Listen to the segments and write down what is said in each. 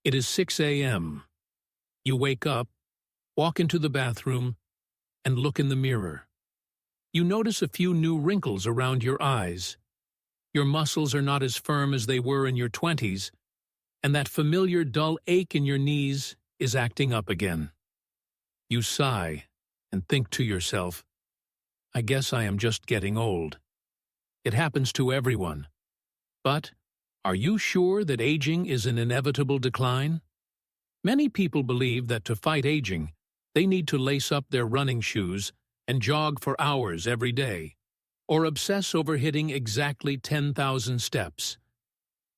It is 6 a.m. You wake up, walk into the bathroom, and look in the mirror. You notice a few new wrinkles around your eyes. Your muscles are not as firm as they were in your 20s, and that familiar dull ache in your knees is acting up again. You sigh and think to yourself, I guess I am just getting old. It happens to everyone. But are you sure that aging is an inevitable decline? Many people believe that to fight aging, they need to lace up their running shoes and jog for hours every day, or obsess over hitting exactly 10,000 steps.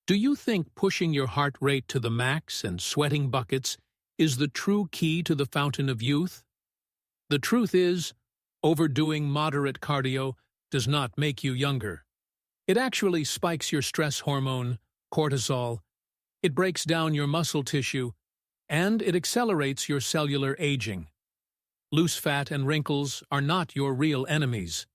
Do you think pushing your heart rate to the max and sweating buckets is the true key to the fountain of youth? The truth is, overdoing moderate cardio does not make you younger. It actually spikes your stress hormone, cortisol, it breaks down your muscle tissue, and it accelerates your cellular aging. Loose fat and wrinkles are not your real enemies.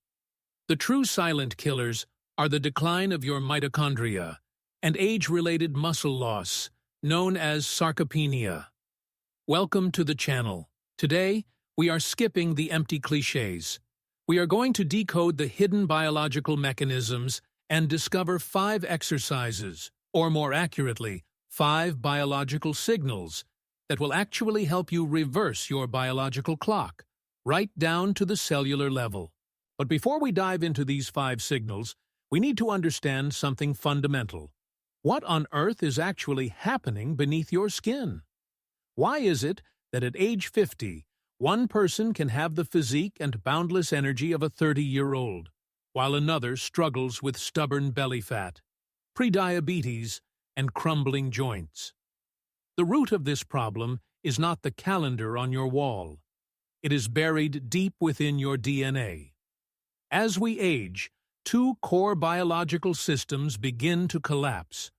The true silent killers are the decline of your mitochondria and age-related muscle loss, known as sarcopenia. Welcome to the channel. Today, we are skipping the empty cliches. We are going to decode the hidden biological mechanisms and discover 5 exercises, or more accurately, 5 biological signals that will actually help you reverse your biological clock, right down to the cellular level. But before we dive into these 5 signals, we need to understand something fundamental. What on earth is actually happening beneath your skin? Why is it that at age 50, one person can have the physique and boundless energy of a 30-year-old, while another struggles with stubborn belly fat, prediabetes, and crumbling joints? The root of this problem is not the calendar on your wall. It is buried deep within your DNA. As we age, 2 core biological systems begin to collapse.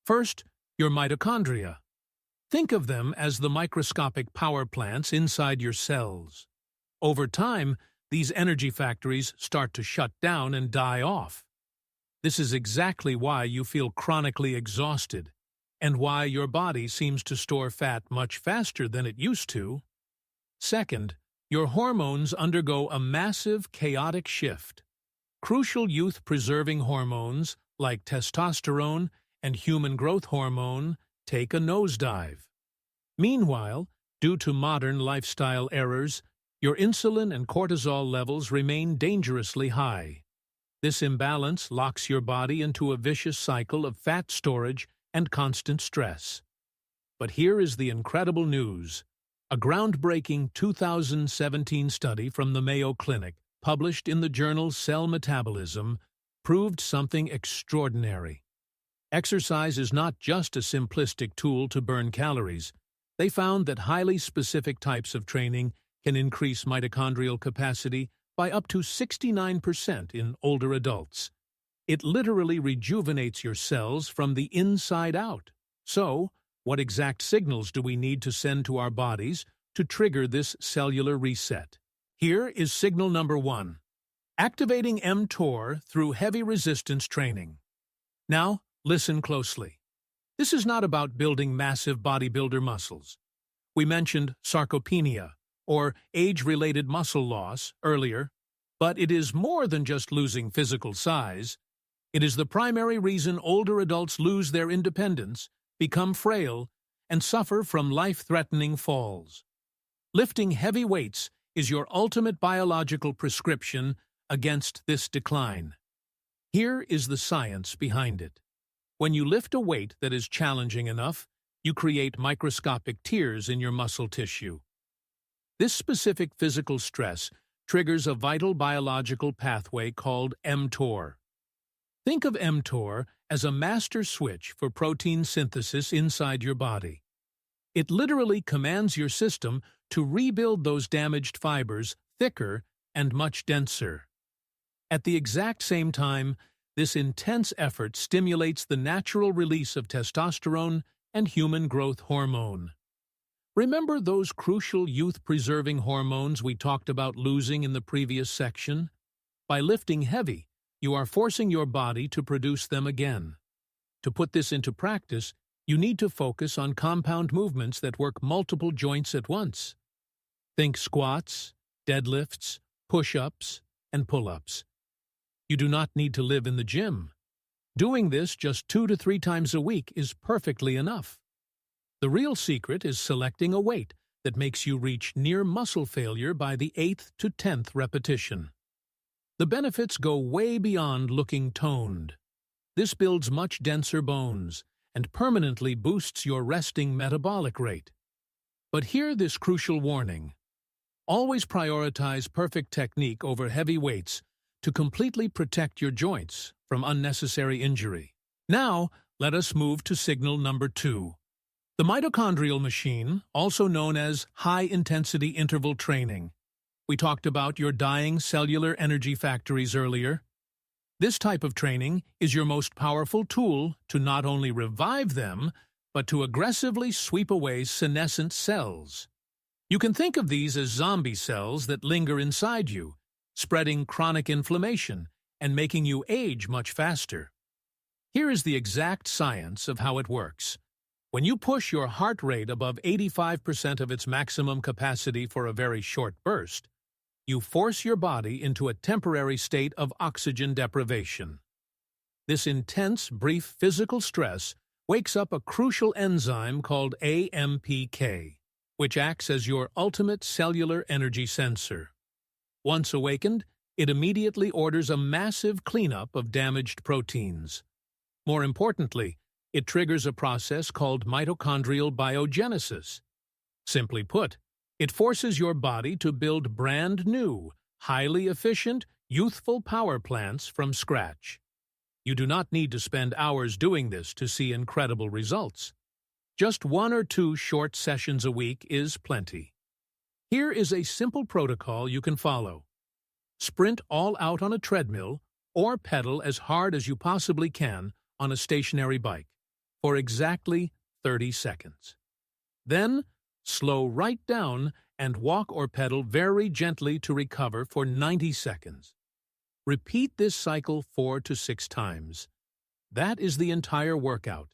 First, your mitochondria. Think of them as the microscopic power plants inside your cells. Over time, these energy factories start to shut down and die off. This is exactly why you feel chronically exhausted, and why your body seems to store fat much faster than it used to. Second, your hormones undergo a massive, chaotic shift. Crucial youth-preserving hormones, like testosterone and human growth hormone, take a nosedive. Meanwhile, due to modern lifestyle errors, your insulin and cortisol levels remain dangerously high. This imbalance locks your body into a vicious cycle of fat storage and constant stress. But here is the incredible news. A groundbreaking 2017 study from the Mayo Clinic, published in the journal Cell Metabolism, proved something extraordinary. Exercise is not just a simplistic tool to burn calories. They found that highly specific types of training can increase mitochondrial capacity by up to 69% in older adults. It literally rejuvenates your cells from the inside out. So, what exact signals do we need to send to our bodies to trigger this cellular reset? Here is signal number 1. Activating mTOR through heavy resistance training. Now, listen closely. This is not about building massive bodybuilder muscles. We mentioned sarcopenia, or age-related muscle loss, earlier, but it is more than just losing physical size. It is the primary reason older adults lose their independence, become frail, and suffer from life-threatening falls. Lifting heavy weights is your ultimate biological prescription against this decline. Here is the science behind it. When you lift a weight that is challenging enough, you create microscopic tears in your muscle tissue. This specific physical stress triggers a vital biological pathway called mTOR. Think of mTOR as a master switch for protein synthesis inside your body. It literally commands your system to rebuild those damaged fibers thicker and much denser. At the exact same time, this intense effort stimulates the natural release of testosterone and human growth hormone. Remember those crucial youth-preserving hormones we talked about losing in the previous section? By lifting heavy, you are forcing your body to produce them again. To put this into practice, You need to focus on compound movements that work multiple joints at once. Think squats, deadlifts, push-ups, and pull-ups. You do not need to live in the gym. Doing this just 2 to 3 times a week is perfectly enough. The real secret is selecting a weight that makes you reach near muscle failure by the 8th to 10th repetition. The benefits go way beyond looking toned. This builds much denser bones and permanently boosts your resting metabolic rate. But hear this crucial warning. Always prioritize perfect technique over heavy weights to completely protect your joints from unnecessary injury. Now, let us move to signal number 2. The mitochondrial machine, also known as high-intensity interval training. We talked about your dying cellular energy factories earlier. This type of training is your most powerful tool to not only revive them, but to aggressively sweep away senescent cells. You can think of these as zombie cells that linger inside you, spreading chronic inflammation and making you age much faster. Here is the exact science of how it works. When you push your heart rate above 85% of its maximum capacity for a very short burst, you force your body into a temporary state of oxygen deprivation. This intense, brief physical stress wakes up a crucial enzyme called AMPK, which acts as your ultimate cellular energy sensor. Once awakened, it immediately orders a massive cleanup of damaged proteins. More importantly, it triggers a process called mitochondrial biogenesis. Simply put, it forces your body to build brand new, highly efficient, youthful power plants from scratch. You do not need to spend hours doing this to see incredible results. Just 1 or 2 short sessions a week is plenty. Here is a simple protocol you can follow. Sprint all out on a treadmill or pedal as hard as you possibly can on a stationary bike for exactly 30 seconds. Then, slow right down and walk or pedal very gently to recover for 90 seconds. Repeat this cycle 4 to 6 times. That is the entire workout.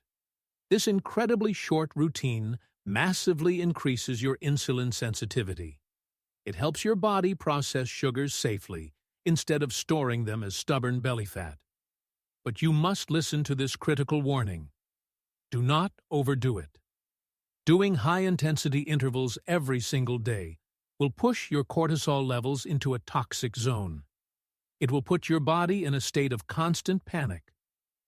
This incredibly short routine massively increases your insulin sensitivity. It helps your body process sugars safely instead of storing them as stubborn belly fat. But you must listen to this critical warning. Do not overdo it. Doing high-intensity intervals every single day will push your cortisol levels into a toxic zone. It will put your body in a state of constant panic,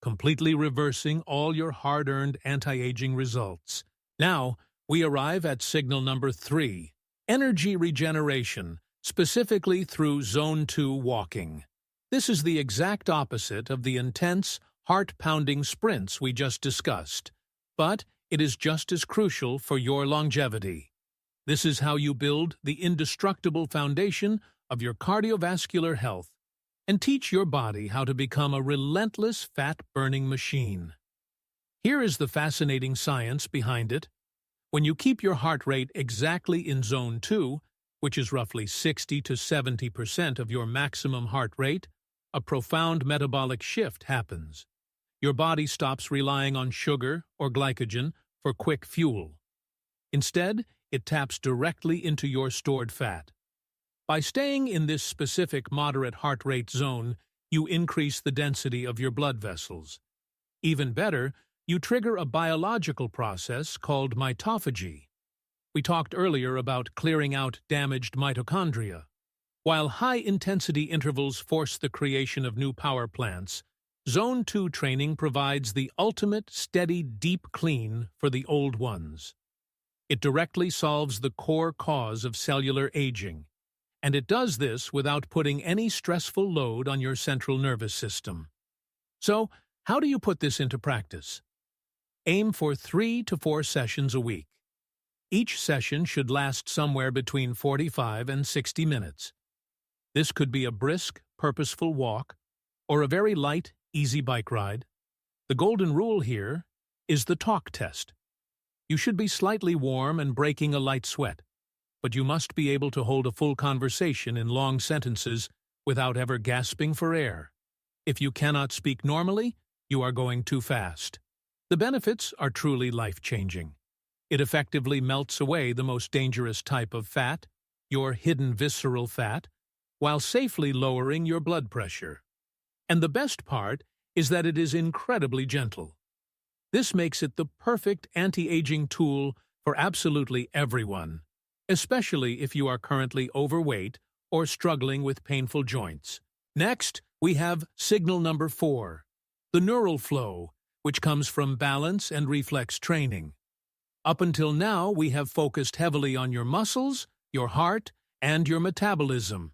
completely reversing all your hard-earned anti-aging results. Now, we arrive at signal number 3, energy regeneration, specifically through Zone 2 walking. This is the exact opposite of the intense, heart-pounding sprints we just discussed, but it is just as crucial for your longevity. This is how you build the indestructible foundation of your cardiovascular health and teach your body how to become a relentless fat-burning machine. Here is the fascinating science behind it. When you keep your heart rate exactly in Zone 2, which is roughly 60 to 70% of your maximum heart rate, a profound metabolic shift happens. Your body stops relying on sugar or glycogen for quick fuel. Instead, it taps directly into your stored fat. By staying in this specific moderate heart rate zone, you increase the density of your blood vessels. Even better, you trigger a biological process called mitophagy. We talked earlier about clearing out damaged mitochondria. While high-intensity intervals force the creation of new power plants, Zone 2 training provides the ultimate steady, deep clean for the old ones. It directly solves the core cause of cellular aging, and it does this without putting any stressful load on your central nervous system. So, how do you put this into practice? Aim for 3 to 4 sessions a week. Each session should last somewhere between 45 and 60 minutes. This could be a brisk, purposeful walk, or a very light, easy bike ride. The golden rule here is the talk test. You should be slightly warm and breaking a light sweat, but you must be able to hold a full conversation in long sentences without ever gasping for air. If you cannot speak normally, you are going too fast. The benefits are truly life-changing. It effectively melts away the most dangerous type of fat, your hidden visceral fat, while safely lowering your blood pressure. And the best part is that it is incredibly gentle. This makes it the perfect anti-aging tool for absolutely everyone, especially if you are currently overweight or struggling with painful joints. Next, we have signal number 4, the neural flow, which comes from balance and reflex training. Up until now, we have focused heavily on your muscles, your heart, and your metabolism.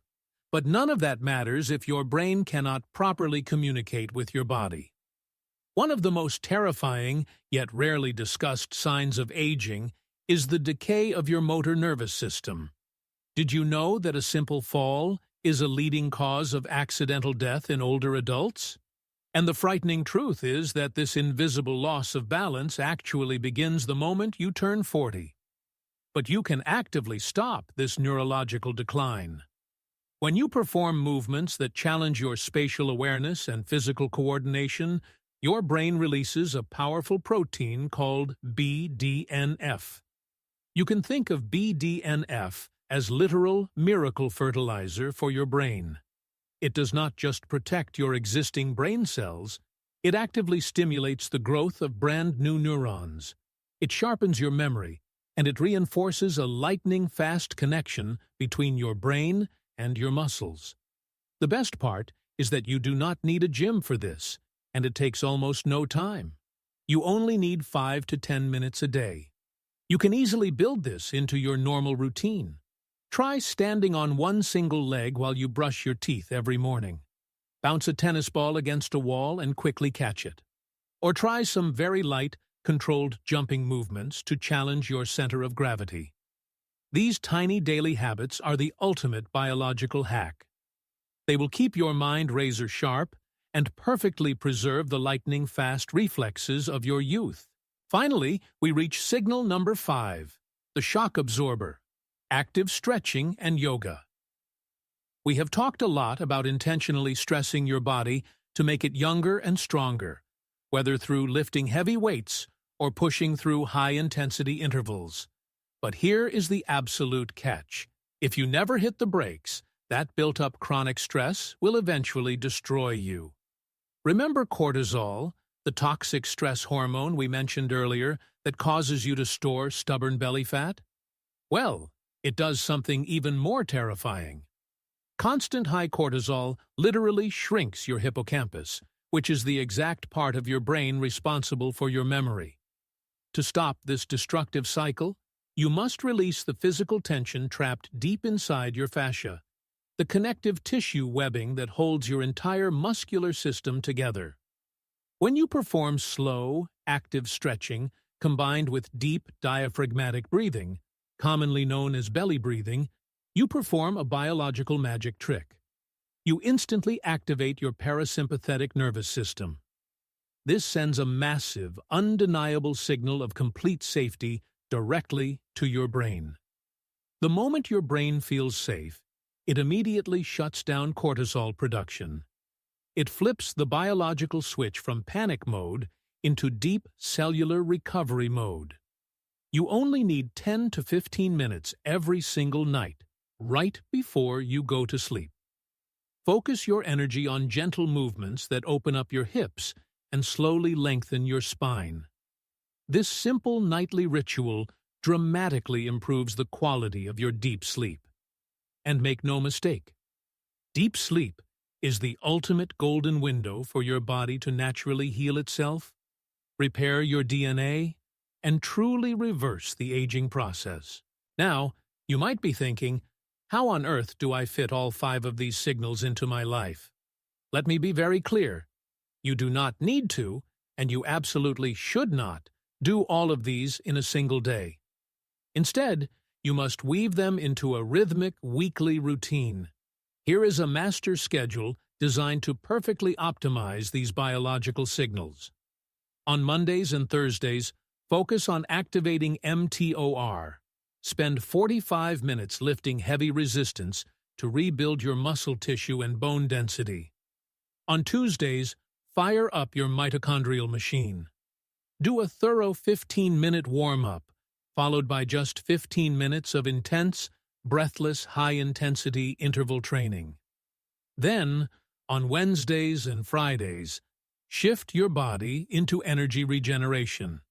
But none of that matters if your brain cannot properly communicate with your body. One of the most terrifying, yet rarely discussed signs of aging is the decay of your motor nervous system. Did you know that a simple fall is a leading cause of accidental death in older adults? And the frightening truth is that this invisible loss of balance actually begins the moment you turn 40. But you can actively stop this neurological decline. When you perform movements that challenge your spatial awareness and physical coordination, your brain releases a powerful protein called BDNF. You can think of BDNF as literal miracle fertilizer for your brain. It does not just protect your existing brain cells, it actively stimulates the growth of brand new neurons. It sharpens your memory, and it reinforces a lightning-fast connection between your brain and your muscles. The best part is that you do not need a gym for this, and it takes almost no time. You only need 5 to 10 minutes a day. You can easily build this into your normal routine. Try standing on one single leg while you brush your teeth every morning. Bounce a tennis ball against a wall and quickly catch it. Or try some very light, controlled jumping movements to challenge your center of gravity. These tiny daily habits are the ultimate biological hack. They will keep your mind razor-sharp and perfectly preserve the lightning-fast reflexes of your youth. Finally, we reach signal number 5, the shock absorber, active stretching and yoga. We have talked a lot about intentionally stressing your body to make it younger and stronger, whether through lifting heavy weights or pushing through high-intensity intervals. But here is the absolute catch. If you never hit the brakes, that built-up chronic stress will eventually destroy you. Remember cortisol, the toxic stress hormone we mentioned earlier that causes you to store stubborn belly fat? Well, it does something even more terrifying. Constant high cortisol literally shrinks your hippocampus, which is the exact part of your brain responsible for your memory. To stop this destructive cycle, you must release the physical tension trapped deep inside your fascia, the connective tissue webbing that holds your entire muscular system together. When you perform slow, active stretching combined with deep diaphragmatic breathing, commonly known as belly breathing, you perform a biological magic trick. You instantly activate your parasympathetic nervous system. This sends a massive, undeniable signal of complete safety directly to your brain. The moment your brain feels safe, it immediately shuts down cortisol production. It flips the biological switch from panic mode into deep cellular recovery mode. You only need 10 to 15 minutes every single night, right before you go to sleep. Focus your energy on gentle movements that open up your hips and slowly lengthen your spine. This simple nightly ritual dramatically improves the quality of your deep sleep. And make no mistake, deep sleep is the ultimate golden window for your body to naturally heal itself, repair your DNA, and truly reverse the aging process. Now, you might be thinking, how on earth do I fit all 5 of these signals into my life? Let me be very clear. You do not need to, and you absolutely should not, do all of these in a single day. Instead, you must weave them into a rhythmic weekly routine. Here is a master schedule designed to perfectly optimize these biological signals. On Mondays and Thursdays, focus on activating mTOR. Spend 45 minutes lifting heavy resistance to rebuild your muscle tissue and bone density. On Tuesdays, fire up your mitochondrial machine. Do a thorough 15-minute warm-up, followed by just 15 minutes of intense, breathless, high-intensity interval training. Then, on Wednesdays and Fridays, shift your body into energy regeneration.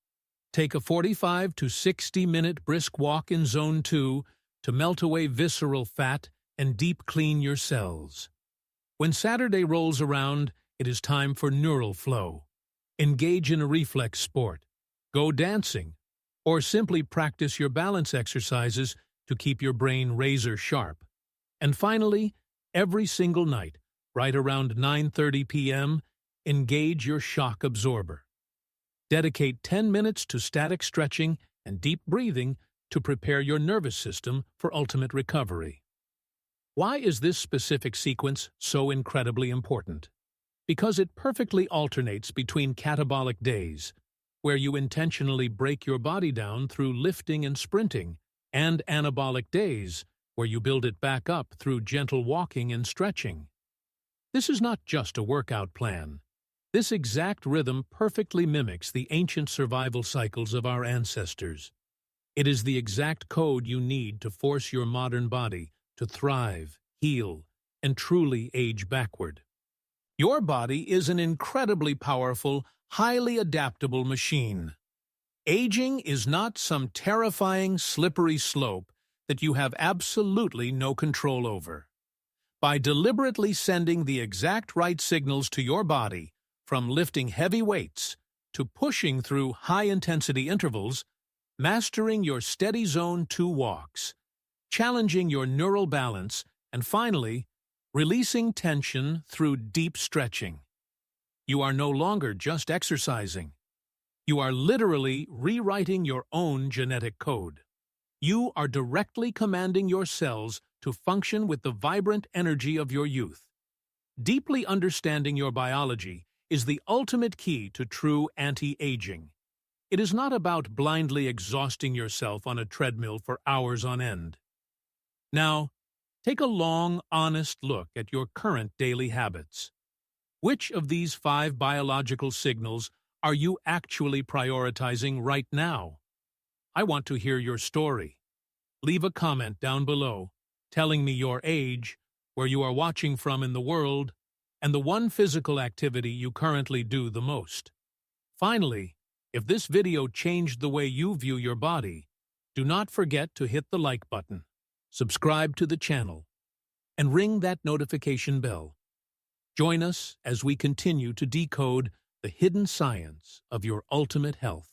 Take a 45 to 60-minute brisk walk in Zone 2 to melt away visceral fat and deep clean your cells. When Saturday rolls around, it is time for neural flow. Engage in a reflex sport, go dancing, or simply practice your balance exercises to keep your brain razor sharp. And finally, every single night, right around 9:30 p.m., engage your shock absorber. Dedicate 10 minutes to static stretching and deep breathing to prepare your nervous system for ultimate recovery. Why is this specific sequence so incredibly important? Because it perfectly alternates between catabolic days, where you intentionally break your body down through lifting and sprinting, and anabolic days, where you build it back up through gentle walking and stretching. This is not just a workout plan. This exact rhythm perfectly mimics the ancient survival cycles of our ancestors. It is the exact code you need to force your modern body to thrive, heal, and truly age backward. Your body is an incredibly powerful, highly adaptable machine. Aging is not some terrifying, slippery slope that you have absolutely no control over. By deliberately sending the exact right signals to your body, from lifting heavy weights to pushing through high-intensity intervals, mastering your steady Zone 2 walks, challenging your neural balance, and finally, releasing tension through deep stretching. You are no longer just exercising. You are literally rewriting your own genetic code. You are directly commanding your cells to function with the vibrant energy of your youth. Deeply understanding your biology is the ultimate key to true anti-aging. It is not about blindly exhausting yourself on a treadmill for hours on end. Now, take a long, honest look at your current daily habits. Which of these 5 biological signals are you actually prioritizing right now? I want to hear your story. Leave a comment down below, telling me your age, where you are watching from in the world, and the one physical activity you currently do the most. Finally, if this video changed the way you view your body, do not forget to hit the like button, subscribe to the channel, and ring that notification bell. Join us as we continue to decode the hidden science of your ultimate health.